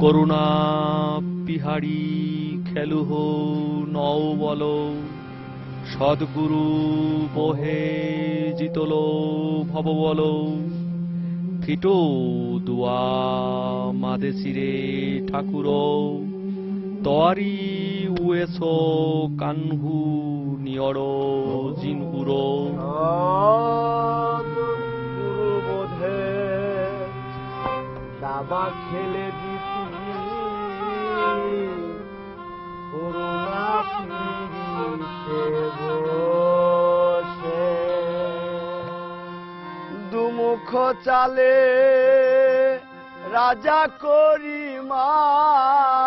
করুণা বিহারী খেলুহ নও বল, সদ্গুরু বহে জিতল ভব বল। ফিটো দুয়া মাদেশিরে ঠাকুর, তয়ারি উয়েছ কানহু নিয়র জিনহুর। গুরু বোধে দাবা খেলে দিতি, করুণা পিড়িতে বসে। দুমুখ চালে রাজা করি মাত,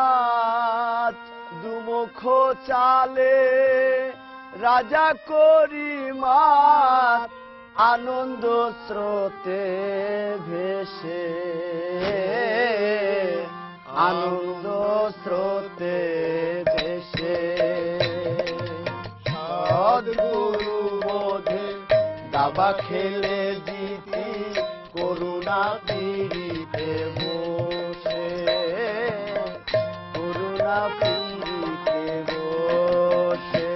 দুমুখ চালে রাজা করি মাত, আনন্দ স্রোতে ভেসে, আনন্দ স্রোতে ভেসে। সদ্গুরু বোধে দাবা খেলে জিতি, করুণা পিড়িতে বসে, করুণা পিড়িতে বসে।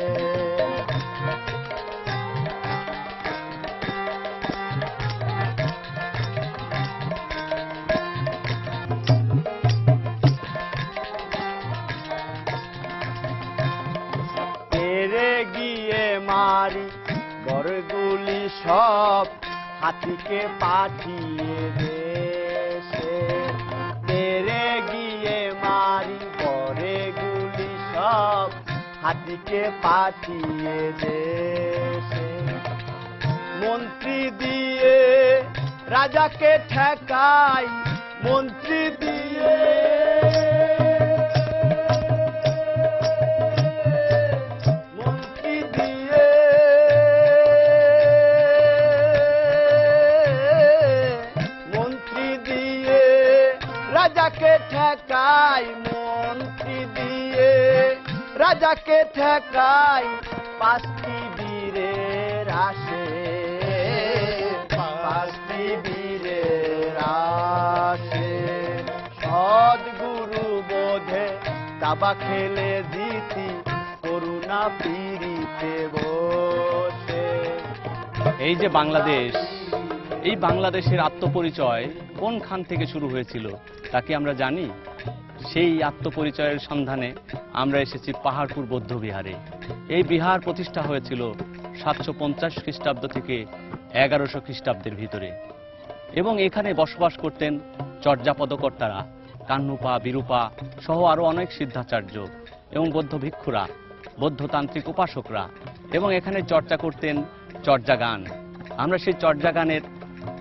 তেরে গিয়ে মারি বরগুলি সব, হাতিকে পাঠিয়ে দেশে। তেরে গিয়ে মারি বরগুলি সব, হাতিকে পাঠিয়ে দেশে। মন্ত্রী দিয়ে রাজাকে ঠেকাই, মন্ত্রী দিয়ে রাজাকে ঠেকাই, মন্ত্রী দিয়ে রাজাকে ঠেকাই। পাঁচটি বীরের আসে, পাঁচটি বীরের আসে। সদ্গুরু বোধে দাবা খেলে জিতি, করুণা পিড়িতে বসে। এই যে বাংলাদেশ, এই বাংলাদেশের আত্মপরিচয় কোনখান থেকে শুরু হয়েছিল তা কি আমরা জানি? সেই আত্মপরিচয়ের সন্ধানে আমরা এসেছি পাহাড়পুর বৌদ্ধবিহারে। এই বিহার প্রতিষ্ঠা হয়েছিল 750 খ্রিস্টাব্দ থেকে 1100 খ্রিস্টাব্দের ভিতরে, এবং এখানে বসবাস করতেন চর্যাপদকর্তারা, কান্নুপা, বিরূপা সহ আরো অনেক সিদ্ধাচার্য এবং বৌদ্ধ ভিক্ষুরা, বৌদ্ধতান্ত্রিক উপাসকরা, এবং এখানে চর্চা করতেন চর্যা গান। আমরা সেই চর্যা গানের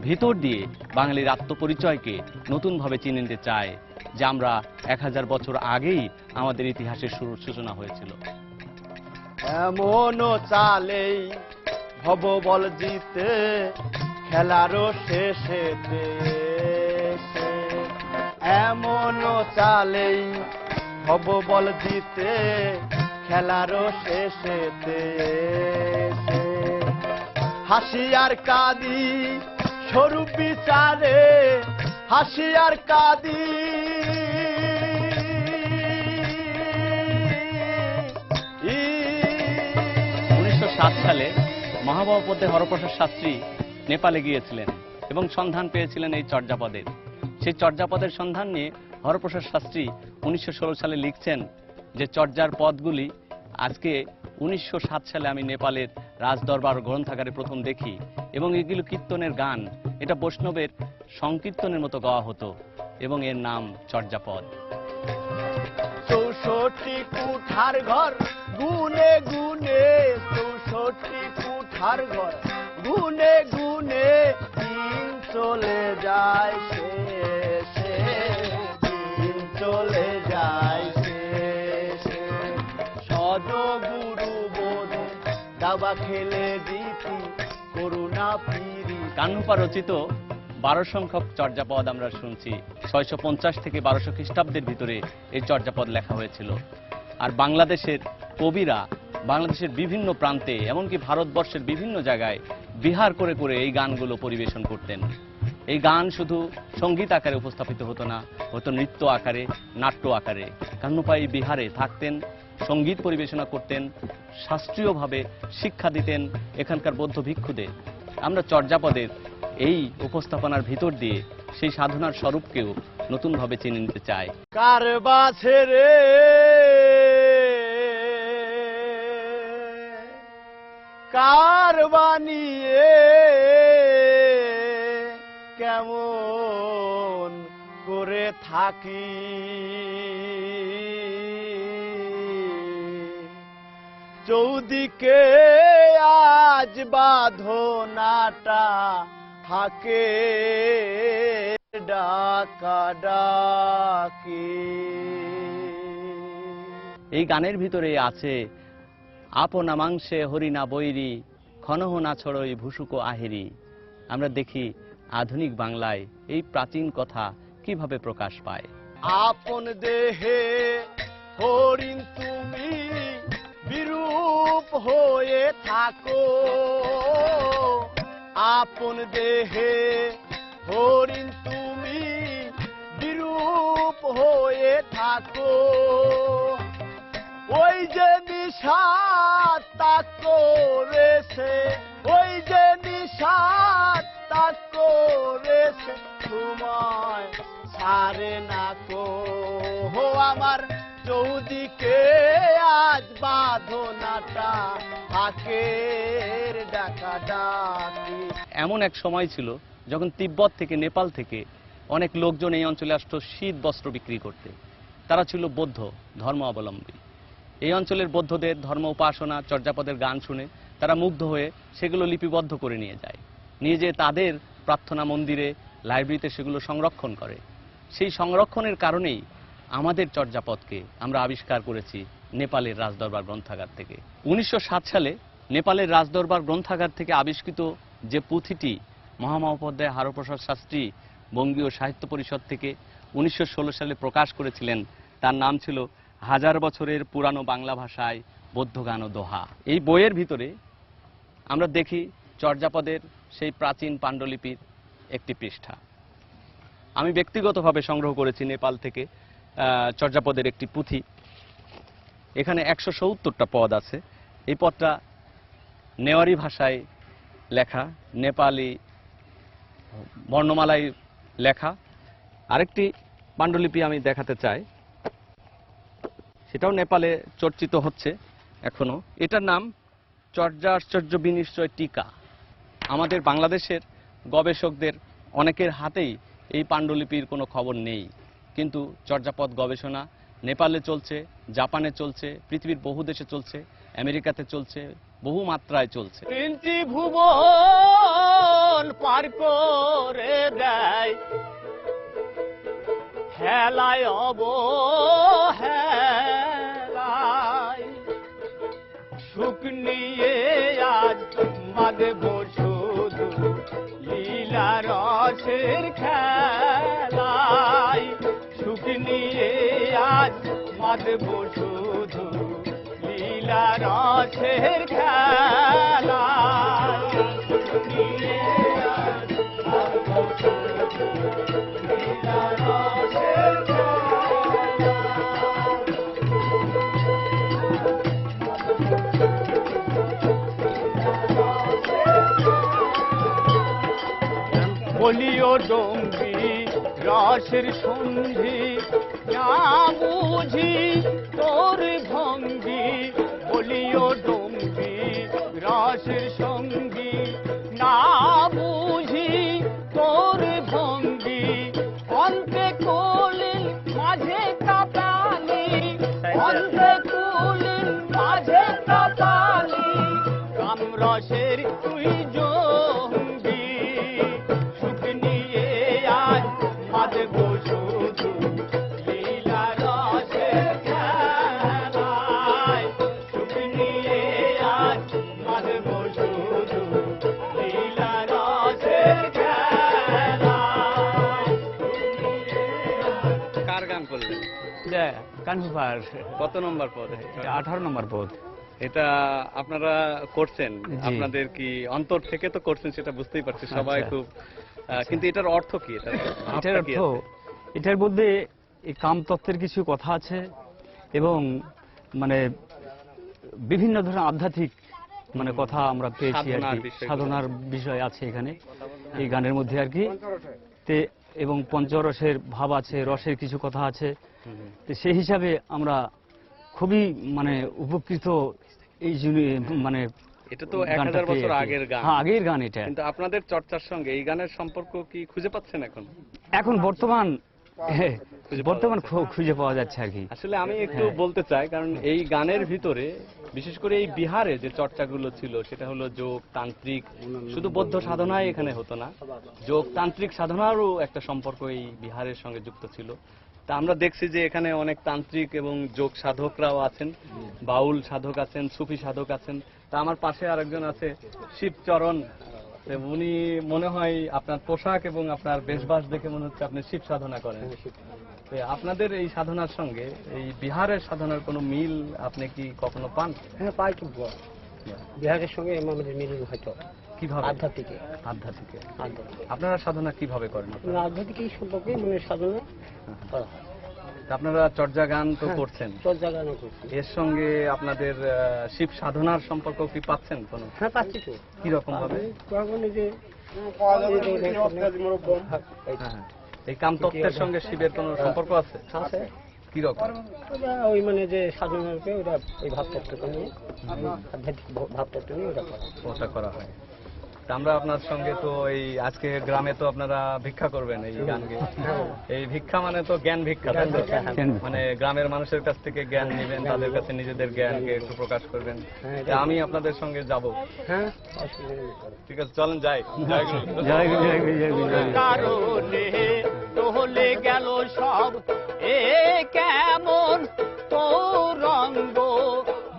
ভিতর দিয়ে বাঙালির আত্মপরিচয়কে নতুনভাবে চিনে নিতে চাই, যে আমরা 1000 বছর আগেই আমাদের ইতিহাসের সূচনা হয়েছিল। এমন চালেই ভব বল জিতে, খেলারও শেষেতে এসে। এমন চালেই ভব বল জিতে, খেলারও শেষেতে এসে। হাসি আর কাঁদি স্বরূপ বিচারে, হাসি আর কাঁদি 1907 সালে মহামহোপাধ্যায় হরপ্রসাদ শাস্ত্রী নেপালে গিয়েছিলেন এবং সন্ধান পেয়েছিলেন এই চর্যাপদের। সেই চর্যাপদের সন্ধান নিয়ে হরপ্রসাদ শাস্ত্রী 1916 সালে লিখছেন যে চর্যার পদগুলি আজকে 1907 সালে আমি নেপালের রাজদরবার গ্রন্থাগারে প্রথম দেখি, এবং এগুলো কীর্তনের গান। এটা বৈষ্ণবের সংকীর্তনের মতো গাওয়া হতো, এবং এর নাম চর্যাপদ। 64 কুঠার ঘর গুনে গুনে, 64 কুঠার ঘর গুনে গুনে, দিন চলে যায় শেষে, দিন চলে যায় শেষে। সদ্গুরু বোধে দাবা খেলে জিতি, করুণা পিড়ি। কান্নুপা রচিত 12 সংখ্যক চর্যাপদ আমরা শুনছি। 650 থেকে 1200 খ্রিস্টাব্দের ভিতরে এই চর্যাপদ লেখা হয়েছিল। আর বাংলাদেশের কবিরা বাংলাদেশের বিভিন্ন প্রান্তে, এমনকি ভারতবর্ষের বিভিন্ন জায়গায় বিহার করে করে এই গানগুলো পরিবেশন করতেন। এই গান শুধু সঙ্গীত আকারে উপস্থাপিত হতো না, হতো নৃত্য আকারে, নাট্য আকারে। কান্নুপাই বিহারে থাকতেন, সঙ্গীত পরিবেশনা করতেন, শাস্ত্রীয়ভাবে শিক্ষা দিতেন এখানকার বৌদ্ধ ভিক্ষুদের। আমরা চর্যাপদের এই উপস্থাপনার ভিতর দিয়ে সেই সাধনার স্বরূপকেও নতুনভাবে চিনে নিতে চাই। কার বাছে রে কার বানিয়ে কেমন করে থাকি, চৌদিকে আজ বাঁধনাটা হাকে ডাকা ডাকি। এই গানের ভিতরে আছে আপনা মাংসে হরিণা বৈরি, খনহ না ছড়ই ভুসুকো আহেরি। আমরা দেখি আধুনিক বাংলায় এই প্রাচীন কথা কিভাবে প্রকাশ পায়। আপন দেহে হরিণ তুমি বিরূপ হয়ে থাকো, আপন দেহে হরিণ তুমি বিরূপ হয়ে থাকো। ওই যে নিশাত তাক করেছে, ওই যে নিশাত তাক করেছে, তোমায় ছাড়ে না কো। হো আমার চৌদিকে আজ বাঁধনাটা হাকের ডাকা ডাকি। এমন এক সময় ছিল যখন তিব্বত থেকে, নেপাল থেকে অনেক লোকজন এই অঞ্চলে আসতো শীত বস্ত্র বিক্রি করতে। তারা ছিল বৌদ্ধ ধর্মাবলম্বী। এই অঞ্চলের বৌদ্ধদের ধর্ম উপাসনা, চর্যাপদের গান শুনে তারা মুগ্ধ হয়ে সেগুলো লিপিবদ্ধ করে নিয়ে যায়, নিয়ে যেয়ে তাদের প্রার্থনা মন্দিরে, লাইব্রেরিতে সেগুলো সংরক্ষণ করে। সেই সংরক্ষণের কারণেই আমাদের চর্যাপদকে আমরা আবিষ্কার করেছি নেপালের রাজদরবার গ্রন্থাগার থেকে। 1907 সালে নেপালের রাজদরবার গ্রন্থাগার থেকে আবিষ্কৃত যে পুঁথিটি মহামহোপাধ্যায় হরপ্রসাদ শাস্ত্রী বঙ্গীয় সাহিত্য পরিষদ থেকে 1916 সালে প্রকাশ করেছিলেন, তার নাম ছিল হাজার বছরের পুরানো বাংলা ভাষায় বৌদ্ধ গান ও দোহা। এই বইয়ের ভিতরে আমরা দেখি চর্যাপদের সেই প্রাচীন পাণ্ডুলিপির একটি পৃষ্ঠা। আমি ব্যক্তিগতভাবে সংগ্রহ করেছি নেপাল থেকে চর্যাপদের একটি পুঁথি। এখানে 170টা পদ আছে। এই পদটা নেওয়ারি ভাষায় লেখা, নেপালি বর্ণমালায় লেখা। আরেকটি পাণ্ডুলিপি আমি দেখাতে চাই, সেটাও নেপালে চর্চিত হচ্ছে এখনো। এটার নাম চর্যাশ্চর্য বিনিশ্চয় টিকা। আমাদের বাংলাদেশের গবেষকদের অনেকের হাতেই এই পাণ্ডুলিপির কোনো খবর নেই, কিন্তু চর্যাপদ গবেষণা নেপালে চলছে, জাপানে চলছে, পৃথিবীর বহু দেশে চলছে, আমেরিকাতে চলছে, বহু মাত্রায় চলছে। তিনটি ভুবন পার করে দেয় হেলায় অবহেলায়, সুখ নিয়ে আজ মাগব শুধু লীলা রসের খেলায়, সুখ নিয়ে আজ মাগব শুধু লীলা রসের খেলায়, সুখ নিয়ে আজ মাগব শুধু লীলা রসের বলিও ডঙ্গি রসের সন্ধি না বুঝি তোর ভঙ্গি, বলিও ডঙ্গি রসের সঙ্গী না বুঝি তোর ভঙ্গি, অন্তে কলিল মাঝে কাপালি, অন্তে কলিল মাঝে কাপালি, কামরসের তুই জঙ্গি, সুখ নিয়ে আজ মাধব শুধু লীলা রসের খেলায়, সুখ নিয়ে আজ মাধব শুধু লীলা রসের খেলায়। কার গান করলেন? কানপুর কত নম্বর পদ? 18 নম্বর পদ। এটা আপনারা করছেন, জি। আপনাদের কি অন্তর থেকে তো করছেন, সেটা বুঝতেই পারছি। সবাই আচ্ছা। খুব কিন্তু এটার অর্থ কি? এটার ভাবটা কি অর্থ, আছে? এটার মধ্যে এই কামতত্ত্বের কিছু কথা আছে এবং মানে বিভিন্ন ধরনের আধ্যাত্মিক মানে কথা আমরা পেয়েছি আর সাধনার কি, বিষয়গুলো। সাধনার বিষয় আছে এখানে এই গানের মধ্যে আর কি। তে এবং পঞ্চরসের ভাব আছে, রসের কিছু কথা আছে। হুম। তো সেই হিসাবে আমরা খুবই মানে উপকৃত এই মানে এটা তো গানটা 1000 পেয়ে বছর আর কি। আগের গান। হ্যাঁ, আগের গান এটা। কিন্তু আপনাদের চর্চার সঙ্গে এই গানের সম্পর্ক কি খুঁজে পাচ্ছেন এখন? এখন বর্তমান খুঁজে পাওয়া বর্তমান যাচ্ছে। খুঁজে পাওয়া যাচ্ছে আর কি। আসলে আমি একটু হ্যাঁ। বলতে চাই, কারণ এই গানের ভিতরে বিশেষ করে এই বিহারে যে চর্চাগুলো ছিল সেটা হলো যোগ তান্ত্রিক, শুধু বৌদ্ধ সাধনাই এখানে হতো না, যোগ তান্ত্রিক সাধনারও একটা সম্পর্ক এই বিহারের সঙ্গে যুক্ত ছিল। তা আমরা দেখছি যে এখানে অনেক তান্ত্রিক এবং যোগ সাধকরাও আছেন, বাউল সাধক আছেন, সুফি সাধক আছেন। তা আমার পাশে আরেকজন আছে শিবচরণ। তো উনি মনে হয় আপনার পোশাক এবং আপনার বেশবাস দেখে মনে হচ্ছে আপনি শিব সাধনা করেন। তো আপনাদের এই সাধনার সঙ্গে এই বিহারের সাধনার কোনো মিল আপনি কি কখনো পান? হ্যাঁ, পাই তো। বিহারের সঙ্গে আমাদের মিল হয়তো কিভাবে? আধ্যাত্মিকে। আধ্যাত্মিকে। আধ্যাত্মিক আপনারা সাধনা কিভাবে করেন আপনারা? আধ্যাত্মিক এই সম্পর্কে মানে সাধনা করা হয়। তা আপনারা চর্যা গান তো হ্যাঁ, করছেন, চর্চা গানও করছি। এর সঙ্গে আপনাদের শিব সাধনার সম্পর্ক কি পাচ্ছেন কোনো? হ্যাঁ, পাচ্ছি তো। কিরকম ভাবে? তখন এই যে হ্যাঁ, এই কামতত্ত্বের সঙ্গে শিবের কোনো সম্পর্ক আছে? আছে। কিরকম? ওটা ওই মানে যে সাধনার উপরে ওটা ওই ভাবতত্ত্বটা নিয়ে, আধ্যাত্মিক ভাবতত্ত্ব নিয়ে ওটা করা। ওটা করা হয়। তা আমরা আপনার সঙ্গে তো এই আজকে গ্রামে তো আপনারা ভিক্ষা করবেন এই গান গেয়ে। এই ভিক্ষা মানে তো জ্ঞান ভিক্ষা, তাই তো? মানে গ্রামের মানুষের কাছ থেকে জ্ঞান নেবেন, তাদের কাছে নিজেদের জ্ঞানকে একটু প্রকাশ করবেন। তা আমি আপনাদের সঙ্গে যাব। হ্যাঁ, অসুবিধা নেই। ঠিক আছে, চলেন যাই। জয় গুরু। জয় গুরু, জয় গুরু, জয় গুরু, জয় গুরু। কারণে টহলে গেল সব, এ কেমন তরঙ্গ,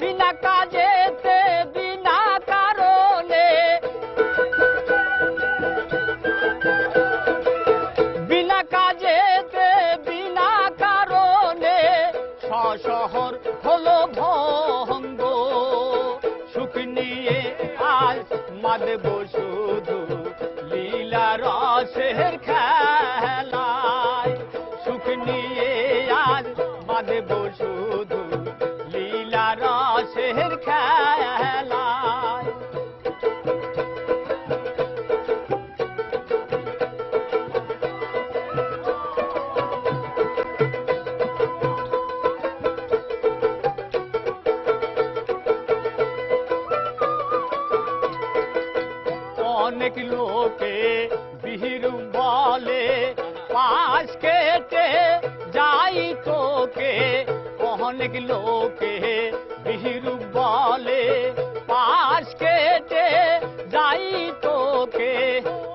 বিনা কাজেতে বিনা কারণে, বিনা কাজেতে বিনা কারণে শহর হলো ভঙ্গ, সুখ নিয়ে আজ মাদব শুধু লীলা রসের খেলায়, সুখ নিয়ে আজ মাদব শুধু লীলা রসের খেলায়। অনেক লোকে বিহির বলে পাশ কেটে যাই তোকে, অনেক লোকে বিহির বলে পাশ কেটে যাই তোকে,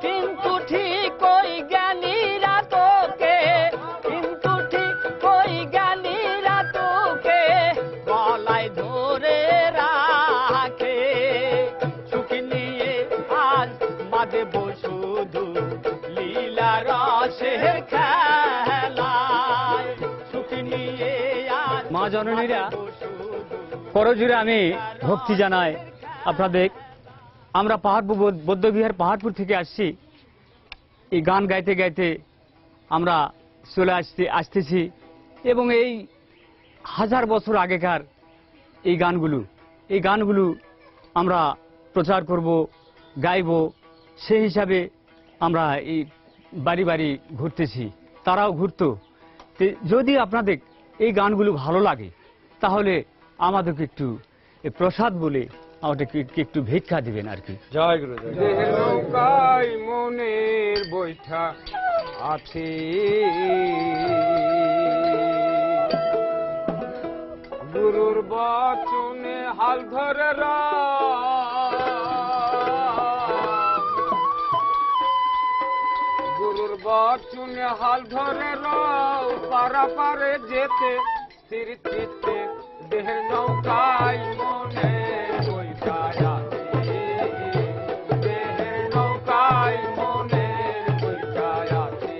কিন্তু ঠিক ওই জ্ঞানীরা তোকে, কিন্তু ঠিক ওই জ্ঞানীরা তোকে গলায় ধরে রাখে, সুখ নিয়ে আজ মাদেব শুধু লীলা রসের খেলায়, সুখ নিয়ে আজ মা জননীরা, মাদেব শুধু করজুড়ে আমি ভক্তি জানাই আপনাদের। আমরা পাহাড়পুর বৌদ্ধবিহার পাহাড়পুর থেকে আসছি। এই গান গাইতে গাইতে আমরা চলে আসতেছি এবং এই 1000 বছর আগেকার এই গানগুলো আমরা প্রচার করব, গাইব। সেই হিসাবে আমরা এই বাড়ি বাড়ি ঘুরতেছি, তারাও ঘুরতো। যদি আপনাদের এই গানগুলো ভালো লাগে তাহলে আমাদেরকে একটু প্রসাদ বলে আমাদেরকে একটু ভিক্ষা দিবেন আর কি। জয় গুরু। জয় গুরু। নৌকায় মনের বৈঠা আছে, গুরুর বচনে হাল ধরে গুরুর বচনে হাল ধরে পারা পারে যেতে স্থির চিত্তে দেহের নৌকায় মনের বৈঠা আছে, দেহের নৌকায় মনের বৈঠা আছে।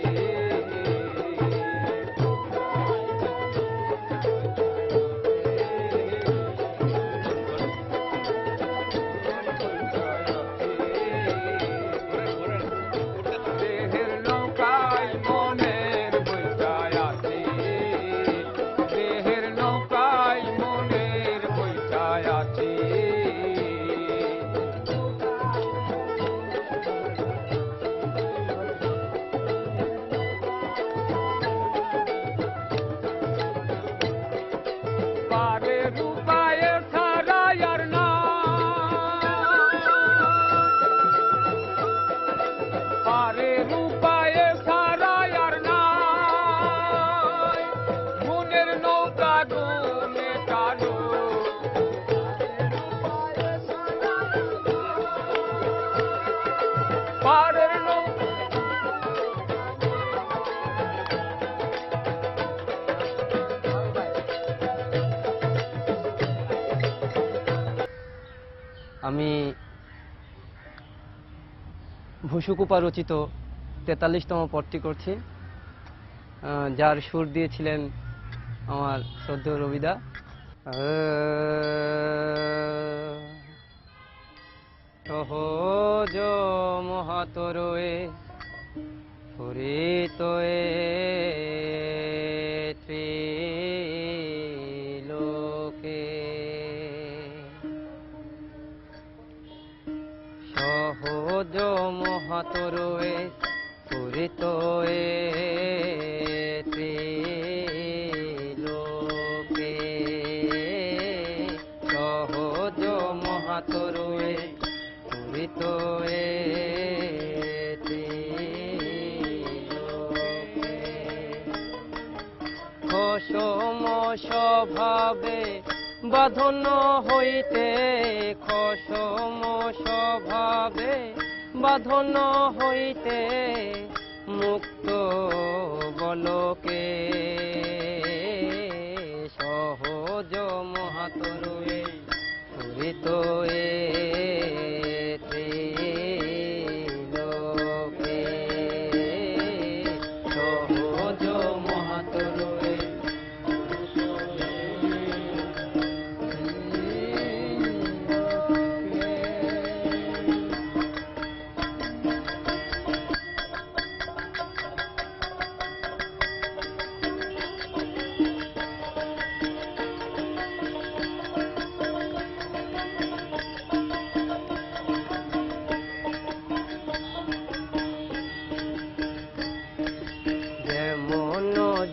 আমি ভুসুকুপা রচিত 43তম পদটি করছি, যার সুর দিয়েছিলেন আমার শ্রদ্ধেয় রবিদা। সহজ মহাতরয়ে ফুরিতয়ে ত্রিলোকে, সহজ মহাতরয়ে ফুরিতয়ে ত্রিলোকে, সহজ মহাতরয়ে ফুরিতয়ে ত্রিলোকে, খসম স্বভাবে বাঁধন হইতে, খসম স্বভাবে বাঁধন হইতে মুক্ত বলকে, সহজ মহাতরয়ে ফুরিতয়ে ত্রিলোকে, সহজ মহাতরয়ে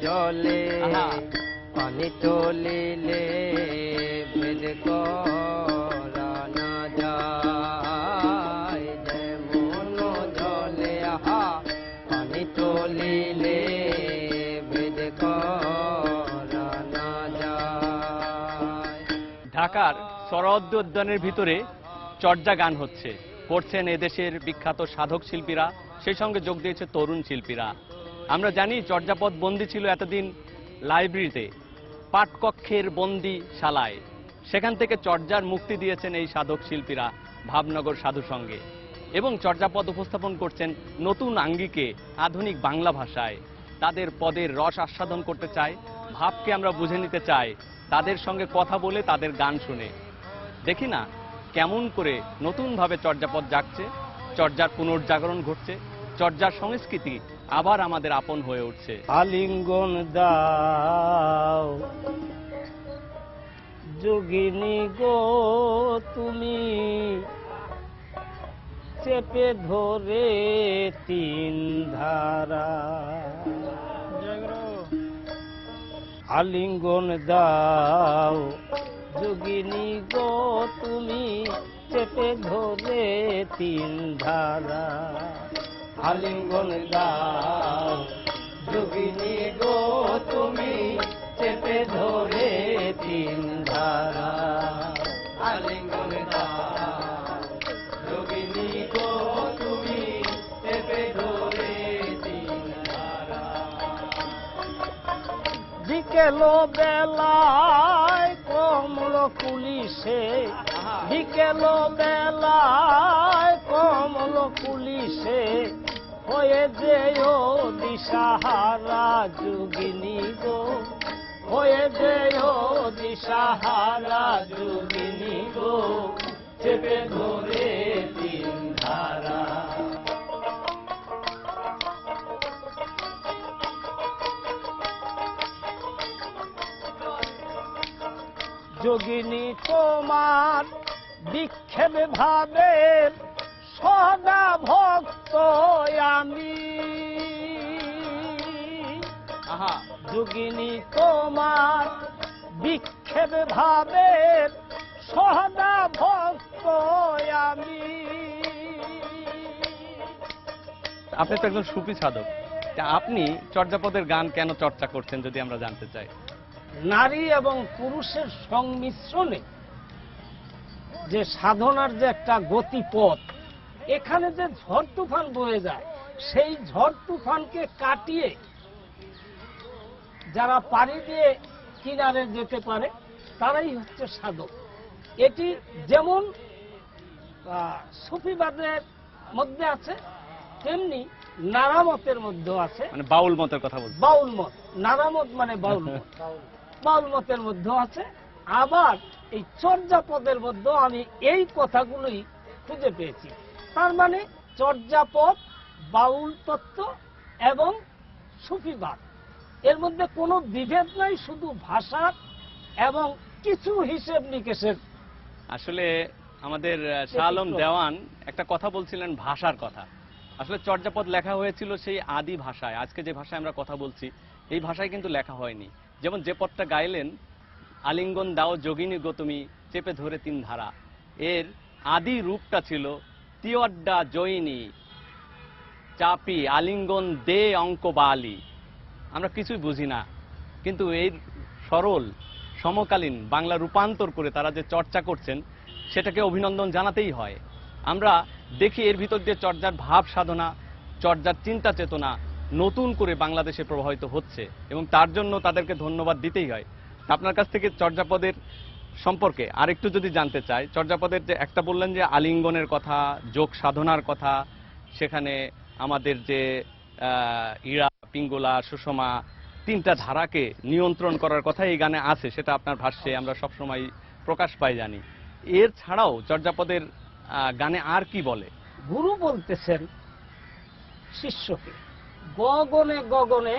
জলে পানি তলিলে ভেদ করা না যায়, যেমন জলে পানি তলিলে ভেদ করা না যায়। ঢাকার সরোয়ার্দী উদ্যানের ভিতরে চর্যা গান হচ্ছে, করছেন এদেশের বিখ্যাত সাধক শিল্পীরা, সেই সঙ্গে যোগ দিয়েছে তরুণ শিল্পীরা। আমরা জানি চর্যাপদ বন্দী ছিল এতদিন লাইব্রেরিতে, পাঠকক্ষের বন্দিশালায়, সেখান থেকে চর্যার মুক্তি দিয়েছেন এই সাধক শিল্পীরা ভাবনগর সাধু সঙ্গে, এবং চর্যাপদ উপস্থাপন করছেন নতুন আঙ্গিকে আধুনিক বাংলা ভাষায়। তাদের পদের রস আস্বাদন করতে চায়, ভাবকে আমরা বুঝে নিতে চাই, তাদের সঙ্গে কথা বলে তাদের গান শুনে। দেখি না কেমন করে নতুনভাবে চর্যাপদ জাগছে, চর্যার পুনর্জাগরণ ঘটছে, চর্যার সংস্কৃতি আবার আমাদের আপন হয়ে উঠছে। আলিঙ্গন দাও যোগিনী গো তুমি, চেপে ধরে তিন ধারা, আলিঙ্গন দাও যোগিনী গো তুমি, চেপে ধরে তিন ধারা, আলিঙ্গন দাও যোগিনী গো তুমি, চেপে ধরে তিন ধারা, আলিঙ্গন দাও যোগিনী গো তুমি, চেপে ধরে তিন ধারা। বিকেল বেলায় কমল পুলিশে, বিকেল বেলায় কমল পুলিশে, হয়ে যেও দিশাহারা যোগিনী গো, হয়ে যেও দিশাহারা যোগিনী গো, চেপে ধরে তিন ধারা। যোগিনী তোমার বিক্ষেপ ভাবের সদা ভক্ত আমি, যোগিনী তোমার বিক্ষেপ ভাবের সদা ভক্ত আমি। আপনি তো একজন সুফি সাধক, তা আপনি চর্যাপদের গান কেন চর্চা করছেন যদি আমরা জানতে চাই? নারী এবং পুরুষের সংমিশ্রণে যে সাধনার যে একটা গতিপথ, এখানে যে ঝড় তুফান বয়ে যায়, সেই ঝড় তুফানকে কাটিয়ে যারা পাড়ি দিয়ে কিনারে যেতে পারে তারাই হচ্ছে সাধক। এটি যেমন সুফিবাদের মধ্যে আছে, তেমনি নারামতের মধ্যেও আছে। মানে বাউল মতের কথা বলছি। বাউল মত, নারামত মানে বাউল মত, বাউল মতের মধ্যেও আছে। আবার এই চর্যাপদের মধ্যেও আমি এই কথাগুলোই খুঁজে পেয়েছি। তার মানে চর্যাপদ, বাউল তত্ত্ব এবং সুফিবাদ, এর মধ্যে কোনো বিভেদ নাই, শুধু ভাষার এবং কিছু হিসেব নিকেশের। আসলে আমাদের শাহ আলম দেওয়ান একটা কথা বলছিলেন, ভাষার কথা। আসলে চর্যাপদ লেখা হয়েছিল সেই আদি ভাষায়। আজকে যে ভাষায় আমরা কথা বলছি এই ভাষায় কিন্তু লেখা হয়নি। যেমন যে পদটা গাইলেন, আলিঙ্গন দাও যোগিনী গো তুমি চেপে ধরে তিন ধারা, এর আদি রূপটা ছিল তিওয়াড্ডা জয়িনী চাপি আলিঙ্গন দে অঙ্ক বালি। আমরা কিছুই বুঝি না, কিন্তু এই সরল সমকালীন বাংলা রূপান্তর করে তারা যে চর্চা করছেন সেটাকে অভিনন্দন জানাতেই হয়। আমরা দেখি এর ভিতর দিয়ে চর্যার ভাব সাধনা, চর্যার চিন্তা চেতনা নতুন করে বাংলাদেশে প্রবাহিত হচ্ছে, এবং তার জন্য তাদেরকে ধন্যবাদ দিতেই হয়। আপনার কাছ থেকে চর্যাপদের সম্পর্কে আরেকটু যদি জানতে চাই, চর্যাপদের যে একটা বললেন যে আলিঙ্গনের কথা, যোগ সাধনার কথা, সেখানে আমাদের যে ইরা, পিঙ্গলা, সুষমা তিনটা ধারাকে নিয়ন্ত্রণ করার কথা এই গানে আছে, সেটা আপনার ভাষ্যে আমরা সবসময় প্রকাশ পাই জানি। এর ছাড়াও চর্যাপদের গানে আর কি বলে? গুরু বলতেছেন শিষ্যকে, গগনে গগনে,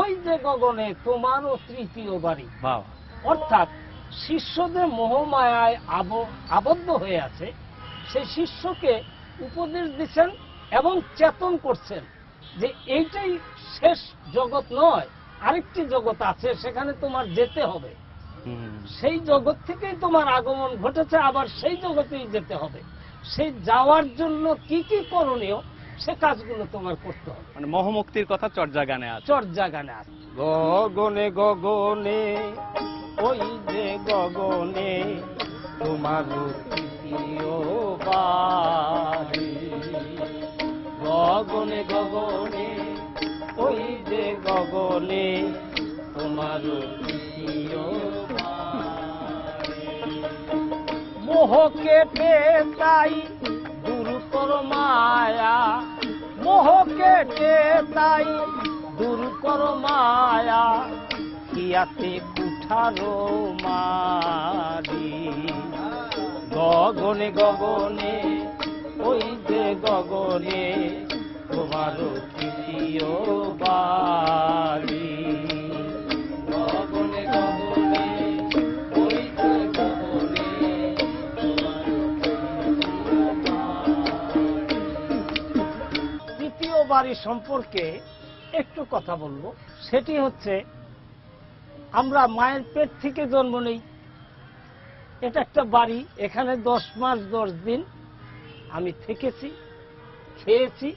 ওই যে গগনে তোমারও তৃতীয় বাড়ি। অর্থাৎ শিষ্য যে মোহমায়ায় আবদ্ধ হয়ে আছে, সেই শিষ্যকে উপদেশ দিচ্ছেন এবং চেতন করছেন যে এইটাই শেষ জগৎ নয়, আরেকটি জগৎ আছে, সেখানে তোমার যেতে হবে। সেই জগৎ থেকেই তোমার আগমন ঘটেছে, আবার সেই জগতেই যেতে হবে। সেই যাওয়ার জন্য কি কি করণীয়, সে কাজগুলো তোমার করতে হবে। মানে মোহমুক্তির কথা চর্যা গানে আছে। চর্যা গানে আছে। গগনে গগনে, ওই যে গগনে তোমার তৃতীয় বাড়ি। গগনে গগনে, ওই যে গগনে তোমার তৃতীয় বাড়ি। মোহ কেটে তাই দূর কর মায়া, মোহ কেটে তাই দূর কর মায়া, হিয়াতে কুঠারো মারি। গগনে গগনে, ওই যে গগনে তোমার তৃতীয় বাড়ি। গগনে গগনে, ওই যে গগনে তোমার তৃতীয় বাড়ি। তৃতীয় বাড়ি সম্পর্কে একটু কথা বলবো। সেটি হচ্ছে, আমরা মায়ের পেট থেকে জন্ম নেই, এটা একটা বাড়ি। এখানে 10 মাস 10 দিন আমি থেকেছি, খেয়েছি,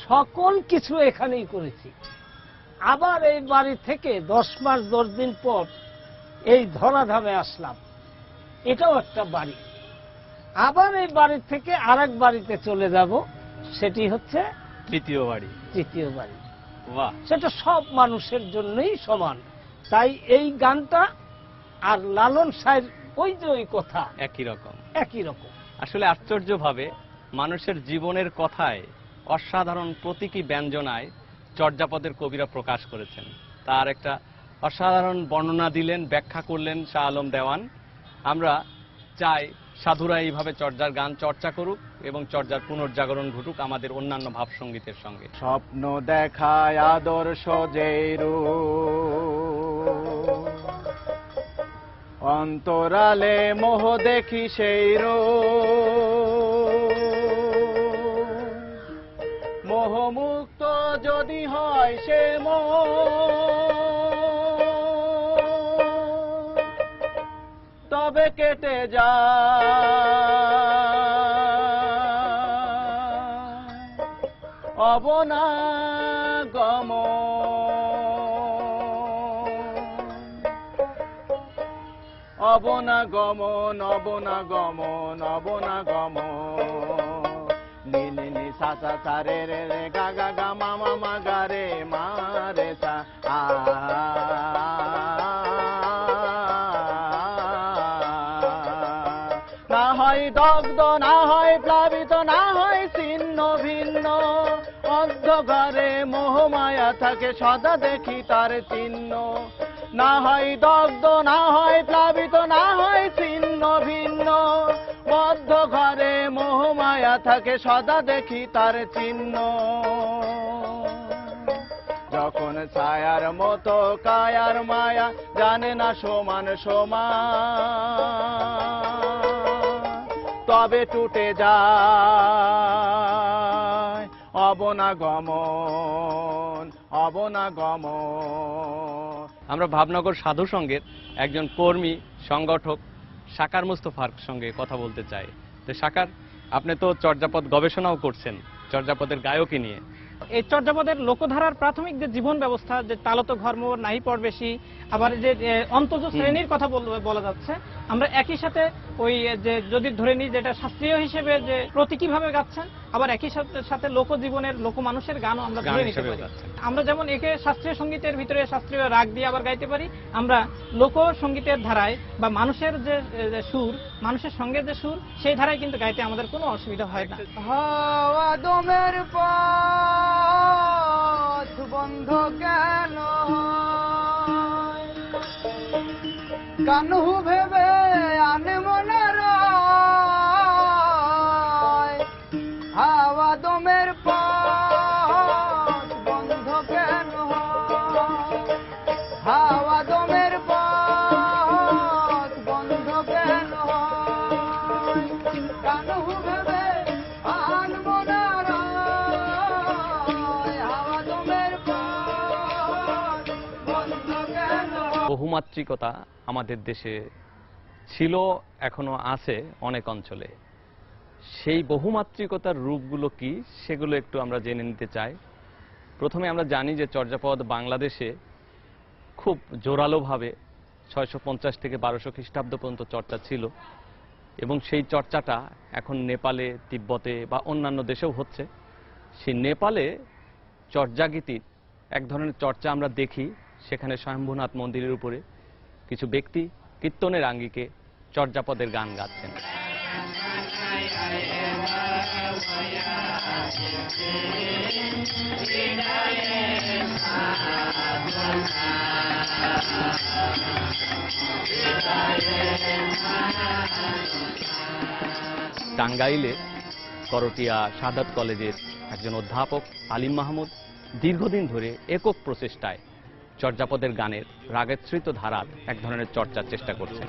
সকল কিছু এখানেই করেছি। আবার এই বাড়ি থেকে 10 মাস 10 দিন পর এই ধরাধামে আসলাম, এটাও একটা বাড়ি। আবার এই বাড়ি থেকে আরেক বাড়িতে চলে যাব, সেটি হচ্ছে তৃতীয় বাড়ি। তৃতীয় বাড়ি। বাহ! সেটা সব মানুষের জন্যই সমান। তাই এই গানটা আর লালন সাহের ওই যে ওই কথা একই রকম। একই রকম। আসলে আশ্চর্যভাবে মানুষের জীবনের কথায় অসাধারণ প্রতীকী ব্যঞ্জনায় চর্যাপদের কবিরা প্রকাশ করেছেন। তার একটা অসাধারণ বর্ণনা দিলেন, ব্যাখ্যা করলেন শাহ আলম দেওয়ান। আমরা চাই সাধুরা এইভাবে চর্যার গান চর্চা করুক এবং চর্যার পুনর্জাগরণ ঘটুক আমাদের অন্যান্য ভাবসঙ্গীতের সঙ্গে। স্বপ্ন দেখায় আদর্শ যেরু, অন্তরালে মোহ দেখি সেই মোহমুক্ত যদি হয় সে তবে কেটে যায় অবনাগম। অবনাগমন অবনাগমন অবনাগমন, নি নি নি সা সা সা রে রে রে গা গা গা মা মা মা গা রে মা রে সা আ। না হয় হয় দগ্ধ, না হয় প্লাবিত, না হয় ছিন্ন ভিন্ন। অন্ধকারে মোহমায়া থাকে সদা দেখি তার চিহ্ন। না হয় দগ্ধ, না হয় প্লাবিত, না হয় ছিন্ন ভিন্ন। বদ্ধ ঘরে মোহমায়া থাকে সদা দেখি তার চিহ্ন। যখন ছায়ার মতো কায়ার মায়া জানে না সমান সমান, তবে টুটে যায় অবনাগমন, অবনাগমন। আমরা ভাবনগর সাধু সংঘের একজন কর্মী সংগঠক সাকার মুস্তফার সঙ্গে কথা বলতে চাই। তো সাকার, আপনি তো চর্যাপদ গবেষণাও করছেন চর্যাপদের গায়কী নিয়ে। এই চর্যাপদের লোকধারার প্রাথমিক যে জীবন ব্যবস্থা, যে তালত ঘর্ম, নাহি পরবেশী, আবার যে অন্তজ শ্রেণীর কথা বলা যাচ্ছে, আমরা একই সাথে ওই যে যদি ধরে নিই যেটা শাস্ত্রীয় হিসেবে যে প্রতীকীভাবে গাচ্ছেন, আবার একই সাথে লোকজীবনের লোকমানুষের গানও আমরা ধরে নিতে পারি। আমরা যেমন একে শাস্ত্রীয় সঙ্গীতের ভিতরে শাস্ত্রীয় রাগ দিয়ে আবার গাইতে পারি, আমরা লোক সঙ্গীতের ধারায় বা মানুষের যে সুর, মানুষের সঙ্গে যে সুর, সেই ধারায় কিন্তু গাইতে আমাদের কোনো অসুবিধা হয় না। হাওয়া দমের পথ বন্ধ কেন, কানহু ভেবে আনে মনের হাওয়া দমের পথ বন্ধ কেন, হাওয়া দমের পথ বন্ধ কেন, কানহু ভেবে আন মনের হাওয়া দমের পথ বন্ধ কেন। বহুমাত্রিকতা আমাদের দেশে ছিল, এখনো আছে অনেক অঞ্চলে। সেই বহুমাত্রিকতার রূপগুলো কি, সেগুলো একটু আমরা জেনে নিতে চাই। প্রথমে আমরা জানি যে চর্যাপদ বাংলাদেশে খুব জোরালোভাবে 650 থেকে 1200 খ্রিস্টাব্দ পর্যন্ত চর্চা ছিল, এবং সেই চর্চাটা এখন নেপালে, তিব্বতে বা অন্যান্য দেশেও হচ্ছে। সেই নেপালে চর্যাগীতির এক ধরনের চর্চা আমরা দেখি। সেখানে স্বয়ম্ভূনাথ মন্দিরের উপরে কিছু ব্যক্তি কীর্তনের আঙ্গিকে চর্যাপদের গান গাচ্ছেন। টাঙ্গাইলে করটিয়া সাদাত কলেজের একজন অধ্যাপক আলিম মাহমুদ দীর্ঘদিন ধরে একক প্রচেষ্টায় চর্যাপদের গানের রাগেশ্রিত ধারার এক ধরনের চর্চার চেষ্টা করছেন।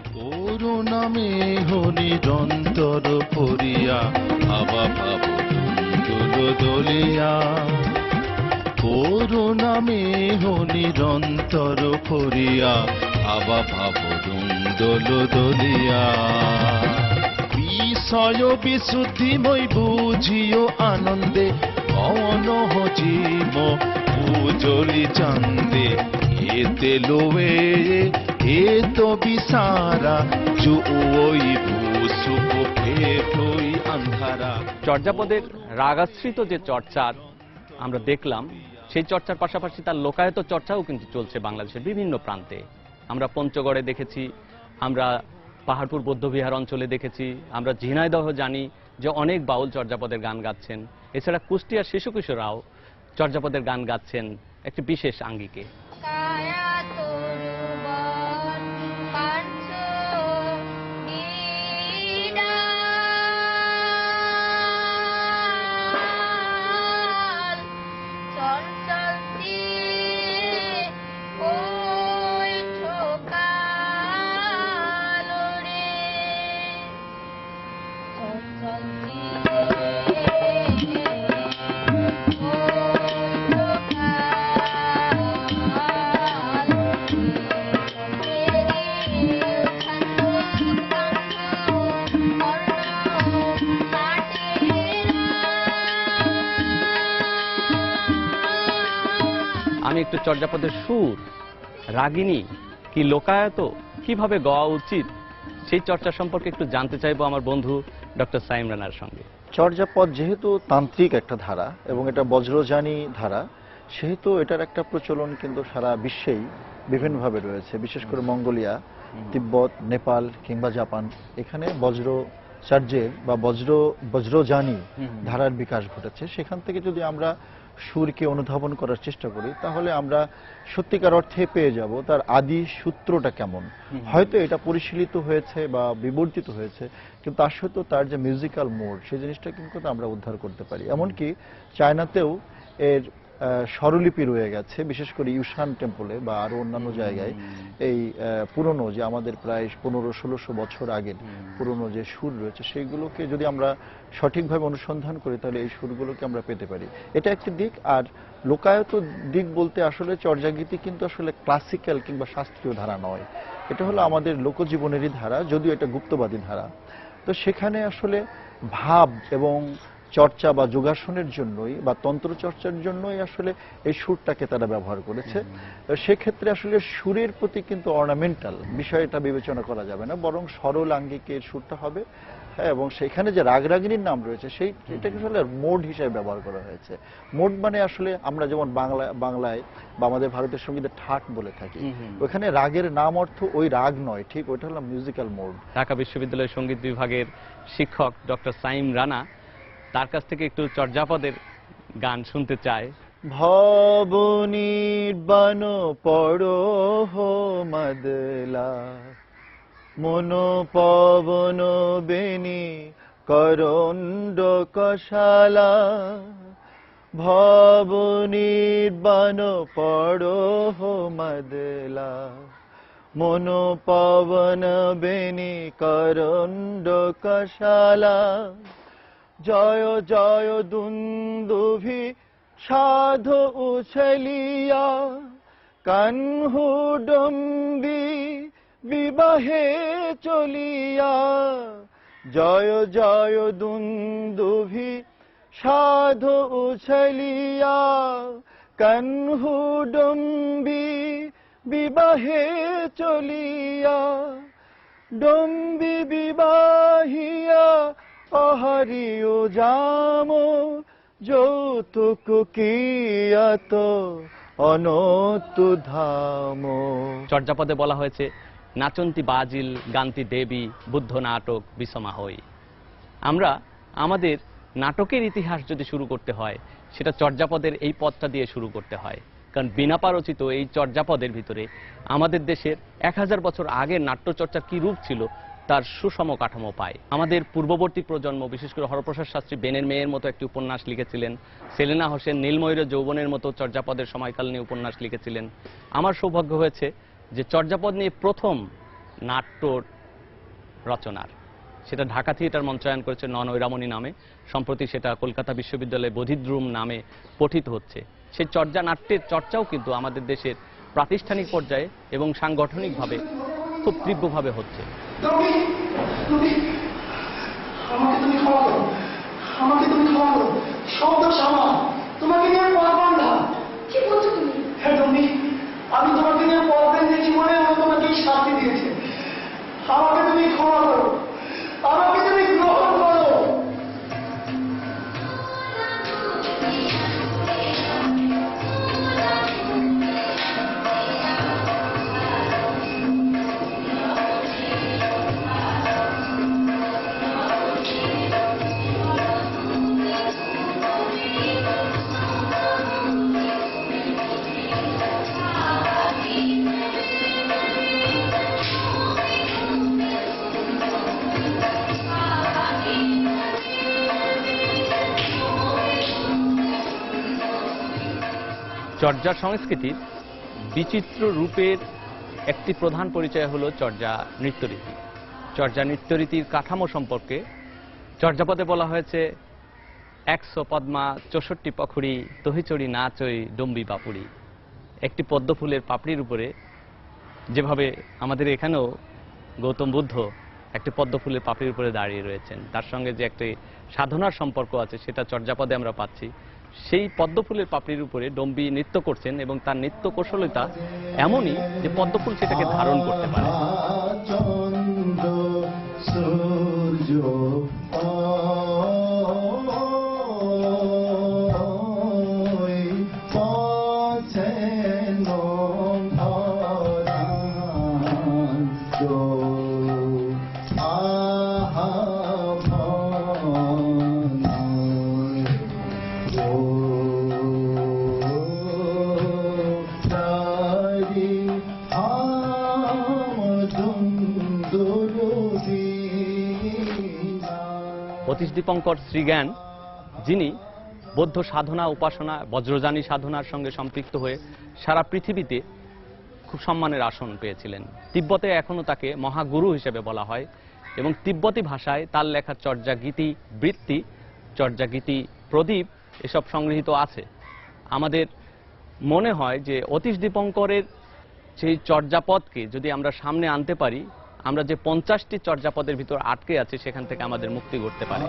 নামে নিরন্তর পড়িয়া আবা ভাব দলিয়া, নামে নিরন্তর পড়িয়া আবা ভাব দলিয়া। বিষয় বিশুদ্ধিময় বুঝিও আনন্দে অন জীব উজলি চান্দে, এতে লোয়ে এ তো বিসারা জুই ভূসুপ ফেটই আন্ধারা। চর্যাপদের রাগাশ্রিত যে চর্চার আমরা দেখলাম, সেই চর্চার পাশাপাশি তার লোকায়ত চর্চাও কিন্তু চলছে বাংলাদেশের বিভিন্ন প্রান্তে। আমরা পঞ্চগড়ে দেখেছি, আমরা পাহাড়পুর বৌদ্ধবিহার অঞ্চলে দেখেছি, আমরা ঝিনাইদহ জানি যে অনেক বাউল চর্যাপদের গান গাচ্ছেন। এছাড়া কুষ্টিয়ার শিশু কিশোররাও চর্যাপদের গান গাচ্ছেন একটি বিশেষ আঙ্গিকে। আমি একটু চর্যাপদের সুর, রাগিনী কি লোকায়ত, কিভাবে গাওয়া উচিত, সেই চর্চা সম্পর্কে একটু জানতে চাইবো আমার বন্ধু ডক্টর সাইম রানার সঙ্গে। চর্যাপদ যেহেতু তান্ত্রিক একটা ধারা এবং এটা বজ্রযানী ধারা, সেহেতু এটার একটা প্রচলন কিন্তু সারা বিশ্বেই বিভিন্নভাবে রয়েছে। বিশেষ করে মঙ্গোলিয়া, তিব্বত, নেপাল কিংবা জাপান, এখানে বজ্র চার্যের বা বজ্রযানী ধারার বিকাশ ঘটেছে। সেখান থেকে যদি আমরা সুরকে অনুধাবন করার চেষ্টা করি তাহলে আমরা সত্যিকার অর্থে পেয়ে যাব তার আদি সূত্রটা কেমন। হয়তো এটা পরিশীলিত হয়েছে বা বিবর্তিত হয়েছে, কিন্তু আসলে তার যে মিউজিক্যাল মোড সেই জিনিসটা কিন্তু আমরা উদ্ধার করতে পারি। এমনকি চায়নাতেও এর স্বরলিপি রয়ে গেছে, বিশেষ করে ইউশান টেম্পলে বা আরো অন্যান্য জায়গায় এই পুরনো যে আমাদের প্রায় 1500-1600 বছর আগের পুরনো যে সুর রয়েছে সেইগুলোকে যদি আমরা সঠিকভাবে অনুসন্ধান করি তাহলে এই সুরগুলোকে আমরা পেতে পারি। এটা একটি দিক। আর লোকায়ত দিক বলতে আসলে চর্যাগীতি কিন্তু আসলে ক্লাসিক্যাল কিংবা শাস্ত্রীয় ধারা নয়, এটা হলো আমাদের লোকজীবনেরই ধারা, যদিও এটা গুপ্তবাদী ধারা। তো সেখানে আসলে ভাব এবং চর্চা বা যোগাসনের জন্যই বা তন্ত্র চর্চার জন্যই আসলে এই সুরটাকে তারা ব্যবহার করেছে। সেক্ষেত্রে আসলে সুরের প্রতি কিন্তু অর্নামেন্টাল বিষয়টা বিবেচনা করা যাবে না, বরং সরল আঙ্গিকের সুরটা হবে। হ্যাঁ, এবং সেখানে যে রাগরাগিনীর নাম রয়েছে সেইটাকে আসলে মোড হিসেবে ব্যবহার করা হয়েছে। মোড মানে আসলে আমরা যেমন বাংলায় বা আমাদের ভারতের সঙ্গীতে ঠাট বলে থাকি, ওখানে রাগের নাম অর্থ ওই রাগ নয়, ঠিক ওইটা হলো মিউজিক্যাল মোড। ঢাকা বিশ্ববিদ্যালয়ের সঙ্গীত বিভাগের শিক্ষক ডক্টর সাইম রানা, তার কাছ থেকে একটু চর্যাপদের গান শুনতে চাই। ভবনির্বাণ পড়ো মদলা, মন পবন বেনি করণ্ড কশালা। ভবনির্বাণ পড়ো মদলা, মন পবন বেনি করণ্ড কশালা। জয় জয় দুন্দুভি সাধু উছলিয়া, কানহু ডম্বি বিবাহে চলিয়া। জয় জয় দুন্দুভি সাধু উছলিয়া, কানহু ডম্বি বিবাহে চলিয়া। ডম্বি বিবাহিয়া অহরিও জাম, যৌতুক কিয়াত অনতু ধাম। চর্যাপদে বলা হয়েছে নাচন্তি বাজিল গান্তি দেবী বুদ্ধ নাটক বিষমা হই। আমরা আমাদের নাটকের ইতিহাস যদি শুরু করতে হয় সেটা চর্যাপদের এই পদটা দিয়ে শুরু করতে হয়, কারণ বিনা পারচিত এই চর্যাপদের ভিতরে আমাদের দেশের 1000 বছর আগের নাট্যচর্চার কি রূপ ছিল তার সুষম কাঠামো পায়। আমাদের পূর্ববর্তী প্রজন্ম, বিশেষ করে হরপ্রসাদ শাস্ত্রী বেনের মেয়ের মতো একটি উপন্যাস লিখেছিলেন, সেলেনা হোসেন নীলময়ূরের যৌবনের মতো চর্যাপদের সময়কাল নিয়ে উপন্যাস লিখেছিলেন। আমার সৌভাগ্য হয়েছে যে চর্যাপদ নিয়ে প্রথম নাট্য রচনার, সেটা ঢাকা থিয়েটার মঞ্চায়ন করেছে নয়রামণি নামে, সম্প্রতি সেটা কলকাতা বিশ্ববিদ্যালয়ে বোধিদ্রুম নামে পঠিত হচ্ছে। সেই চর্যা নাট্যের চর্চাও কিন্তু আমাদের দেশের প্রাতিষ্ঠানিক পর্যায়ে এবং সাংগঠনিকভাবে খুব তীব্রভাবে হচ্ছে। আমাকে তুমি ক্ষমা করো, আমাকে তুমি ক্ষমা করো, সব দোষ আমার, তোমাকে নিয়ে পারলাম না। কি বলছো তুমি? হ্যাঁ তুমি, আমি তোমাকে নিয়ে পারবেন যে জীবনে আমি তোমাকে শাস্তি দিয়েছে। আমাকে তুমি ক্ষমা করো, আমাকে তুমি গ্রহণ করো। চর্যা সংস্কৃতির বিচিত্র রূপের একটি প্রধান পরিচয় হলো চর্যা নৃত্যরীতি। চর্যা নৃত্যরীতির কাঠামো সম্পর্কে চর্যাপদে বলা হয়েছে 100 পদ্মা 64 পখুড়ি, তহিচড়ি নাচই ডম্বি বাপুড়ি। একটি পদ্ম ফুলের পাপড়ির উপরে, যেভাবে আমাদের এখানেও গৌতম বুদ্ধ একটি পদ্ম ফুলের পাপড়ির উপরে দাঁড়িয়ে রয়েছেন, তার সঙ্গে যে একটি সাধনার সম্পর্ক আছে সেটা চর্যাপদে আমরা পাচ্ছি। সেই পদ্মফুলের পাপড়ির উপরে ডম্বি নৃত্য করছেন এবং তার নৃত্য কৌশলতা এমনই যে পদ্মফুল সেটাকে ধারণ করতে পারে। অতীশ দীপঙ্কর শ্রীজ্ঞান, যিনি বৌদ্ধ সাধনা উপাসনা বজ্রযানী সাধনার সঙ্গে সম্পৃক্ত হয়ে সারা পৃথিবীতে খুব সম্মানের আসন পেয়েছিলেন। তিব্বতে এখনো তাকে মহাগুরু হিসেবে বলা হয় এবং তিব্বতী ভাষায় তার লেখা চর্যাগীতি বৃত্তি, চর্যাগীতি প্রদীপ এসব সংগৃহীত আছে। আমাদের মনে হয় যে অতীশ দীপঙ্করের সেই চর্যাপদকে যদি আমরা সামনে আনতে পারি, আমরা যে 50টি চর্যাপদের ভিতর আটকে আছে সেখান থেকে আমাদের মুক্তি করতে পারে।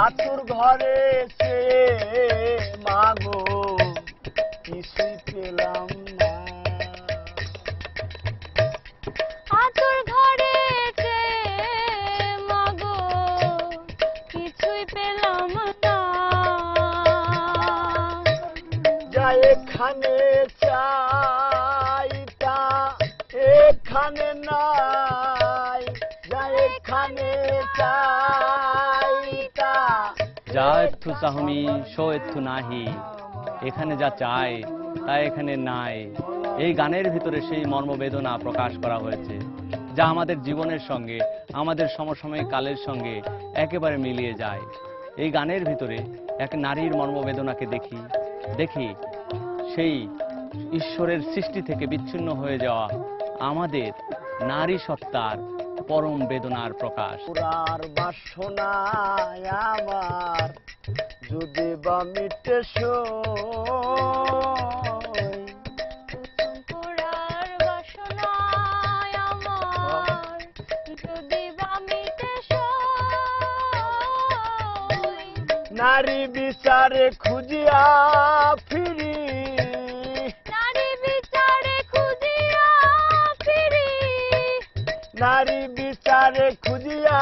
আতুর ঘরে সে মাগো কিছুই পেলাম না, আতুর ঘরে সে মাগো কিছুই পেলাম না, যা এখানে চাইতা এখানে নাই, যা এখানে চাইতা যা এত্থু চাহমি সো এত্থু নাহি, এখানে যা চাই তা এখানে নাই। এই গানের ভিতরে সেই মর্মবেদনা প্রকাশ করা হয়েছে যা আমাদের জীবনের সঙ্গে, আমাদের সমসাময়িক কালের সঙ্গে একেবারে মিলিয়ে যায়। এই গানের ভিতরে এক নারীর মর্মবেদনাকে দেখি সেই ঈশ্বরের সৃষ্টি থেকে বিচ্ছিন্ন হয়ে যাওয়া আমাদের নারী সত্তার পরম বেদনার প্রকাশ। পুরার বাসনায় আমার যদি বা মিটে পুরার বাসনায় আমার যদি বা মিটে নারী বিচারে খুঁজিয়া ফিরি, নারী বিচারে খুঁজিয়া ফিরি, নারী বিচারে খুঁজিয়া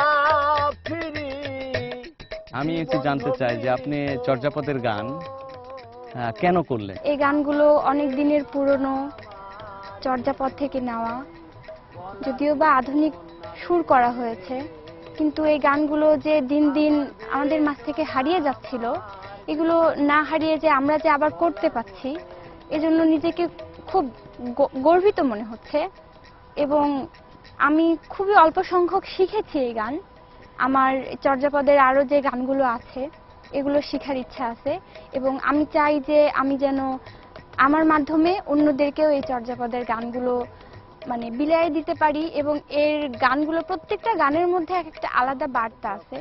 ফিরি। আমি একটু জানতে চাই যে আপনি চর্যাপদের গান কেন করলেন? এই গানগুলো অনেক দিনের পুরনো চর্যাপদ থেকে নেওয়া, যদিও বা আধুনিক সুর করা হয়েছে, কিন্তু এই গানগুলো যে দিন দিন আমাদের মাঝ থেকে হারিয়ে যাচ্ছিল, এগুলো না হারিয়ে যে আমরা যে আবার করতে পারছি, এজন্য নিজেকে খুব গর্বিত মনে হচ্ছে। এবং আমি খুবই অল্প সংখ্যক শিখেছি এই গান। আমার চর্যাপদের আরো যে গানগুলো আছে এগুলো শেখার ইচ্ছা আছে এবং আমি চাই যে আমি যেন আমার মাধ্যমে অন্যদেরকেও এই চর্যাপদের গানগুলো মানে বিলাই দিতে পারি এবং এর গানগুলো প্রত্যেকটা গানের মধ্যে এক একটা আলাদা বার্তা আছে,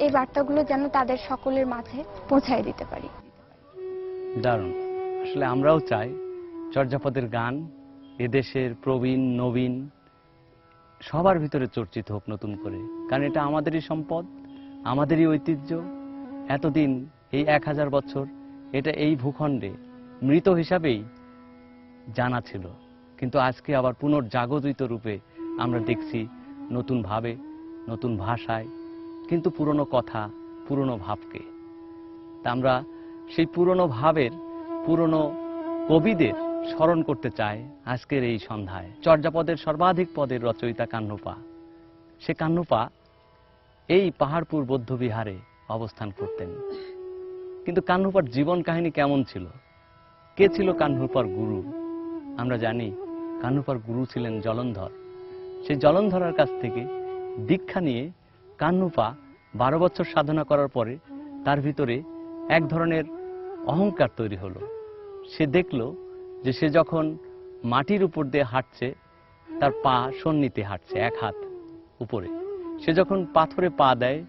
এই বার্তাগুলো যেন তাদের সকলের মাঝে পৌঁছায় দিতে পারি। দারুণ। আসলে আমরাও চাই চর্যাপদের গান এদেশের প্রবীণ নবীন সবার ভিতরে চর্চিত হোক নতুন করে, কারণ এটা আমাদেরই সম্পদ, আমাদেরই ঐতিহ্য। এতদিন এই 1000 বছর এটা এই ভূখণ্ডে মৃত হিসাবেই জানা ছিল, কিন্তু আজকে আবার পুনর্জাগরিত রূপে আমরা দেখছি নতুন ভাবে, নতুন ভাষায়, কিন্তু পুরনো কথা, পুরনো ভাবকে। তা আমরা সেই পুরনো ভাবের, পুরনো কবিদের স্মরণ করতে চাই আজকের এই সন্ধ্যায়। চর্যাপদের সর্বাধিক পদের রচয়িতা কান্নুপা। সে কান্নুপা এই পাহাড়পুর বৌদ্ধবিহারে অবস্থান করতেন। কিন্তু কান্নুপার জীবন কাহিনী কেমন ছিল, কে ছিল কান্নুপার গুরু? আমরা জানি কান্নুপার গুরু ছিলেন জলন্ধর। সেই জলন্ধরের কাছ থেকে দীক্ষা নিয়ে কান্নুপা 12 বছর সাধনা করার পরে তার ভিতরে এক ধরনের অহংকার তৈরি হলো। সে দেখল যে সে যখন মাটির উপর দিয়ে হাঁটছে, তার পা সন্নিতে হাঁটছে, এক হাত উপরে। সে যখন পাথরে পা দেয়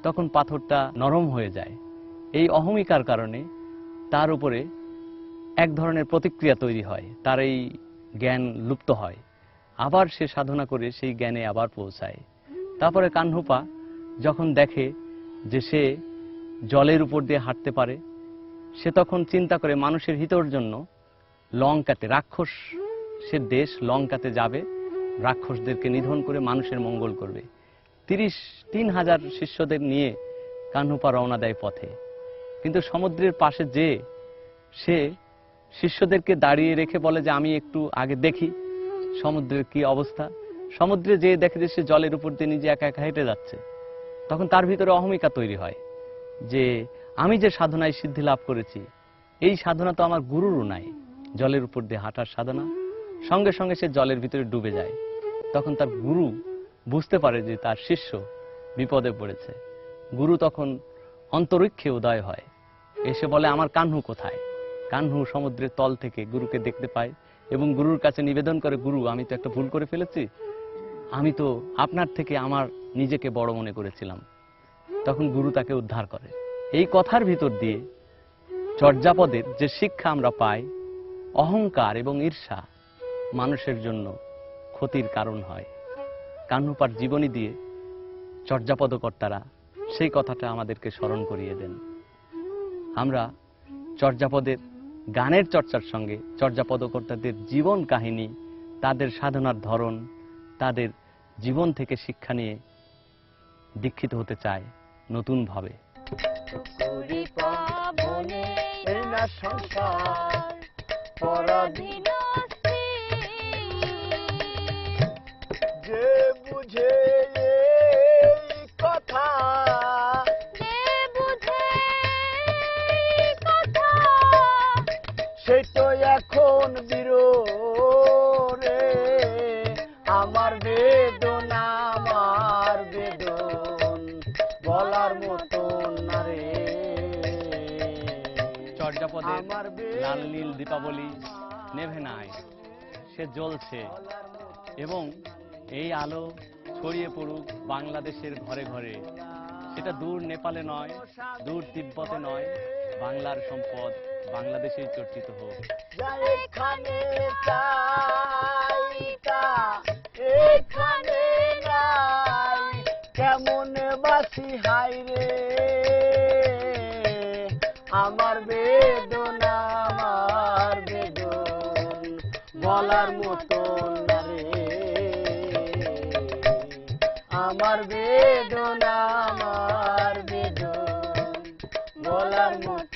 তখন পাথরটা নরম হয়ে যায়। এই অহমিকার কারণে তার উপরে এক ধরনের প্রতিক্রিয়া তৈরি হয়, তার এই জ্ঞান লুপ্ত হয়। আবার সে সাধনা করে সেই জ্ঞানে আবার পৌঁছায়। তারপরে কান্নুপা যখন দেখে যে সে জলের উপর দিয়ে হাঁটতে পারে, সে তখন চিন্তা করে মানুষের হিতের জন্য লঙ্কাতে, রাক্ষসের দেশ লঙ্কাতে যাবে, রাক্ষসদেরকে নিধন করে মানুষের মঙ্গল করবে। ৩০০০ শিষ্যদের নিয়ে কান্নুপা রওনা দেয় পথে। কিন্তু সমুদ্রের পাশে যে সে শিষ্যদেরকে দাঁড়িয়ে রেখে বলে যে আমি একটু আগে দেখি সমুদ্রের কি অবস্থা। সমুদ্রে যেয়ে দেখে যে সে জলের উপর দিয়ে নিজে একা একা হেঁটে যাচ্ছে। তখন তার ভিতরে অহমিকা তৈরি হয় যে আমি যে সাধনায় সিদ্ধি লাভ করেছি, এই সাধনা তো আমার গুরুরও নাই, জলের উপর দিয়ে হাঁটার সাধনা। সঙ্গে সঙ্গে সে জলের ভিতরে ডুবে যায়। তখন তার গুরু বুঝতে পারে যে তার শিষ্য বিপদে পড়েছে। গুরু তখন অন্তরিক্ষে উদয় হয়, এসে বলে আমার কাহ্নু কোথায়? কাহ্নু সমুদ্রের তল থেকে গুরুকে দেখতে পায় এবং গুরুর কাছে নিবেদন করে, গুরু আমি তো একটা ভুল করে ফেলেছি, আমি তো আপনার থেকে আমার নিজেকে বড় মনে করেছিলাম। তখন গুরু তাকে উদ্ধার করে। এই কথার ভিতর দিয়ে চর্যাপদের যে শিক্ষা আমরা পাই, অহংকার এবং ঈর্ষা মানুষের জন্য ক্ষতির কারণ হয়। কান্নুপার জীবনী দিয়ে চর্যাপদকর্তারা সেই কথাটা আমাদেরকে স্মরণ করিয়ে দেন। আমরা চর্যাপদের গানের চর্চার সঙ্গে চর্যাপদকর্তাদের জীবন কাহিনী, তাদের সাধনার ধরন, তাদের জীবন থেকে শিক্ষা নিয়ে দীক্ষিত হতে চাই নতুনভাবে। যে বুঝে কথা, সে তো এখন বিরোরে আমার বেদনা, আমার বেদন বলার মতন না রে। চর্যাপদের লাল নীল দীপাবলি নেভে নাই, সে জ্বলছে এবং এই আলো ছড়িয়ে পড়ুক বাংলাদেশের ঘরে ঘরে। সেটা দূর নেপালে নয়, দূর তিব্বতে নয়, বাংলার সম্পদ বাংলাদেশেই চর্চিত হোক। এখানে এখানে নাই, কেমন বাসি হাই রে আমার বেদনা, আমার বেদন বলার মতন না রে। আমার বেদনা, আমার বেদন বলার মতন।